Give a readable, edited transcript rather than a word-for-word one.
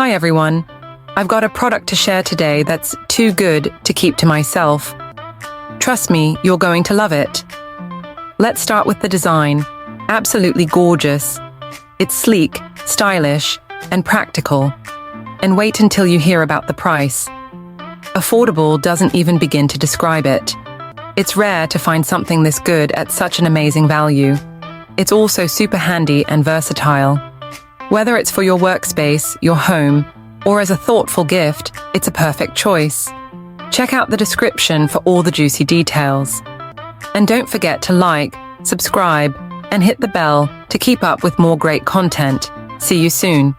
Hi everyone. I've got a product to share today that's too good to keep to myself. Trust me, you're going to love it. Let's start with the design. Absolutely gorgeous. It's sleek, stylish, and practical. And wait until you hear about the price. Affordable doesn't even begin to describe it. It's rare to find something this good at such an amazing value. It's also super handy and versatile. Whether it's for your workspace, your home, or as a thoughtful gift, it's a perfect choice. Check out the description for all the juicy details. And don't forget to like, subscribe, and hit the bell to keep up with more great content. See you soon.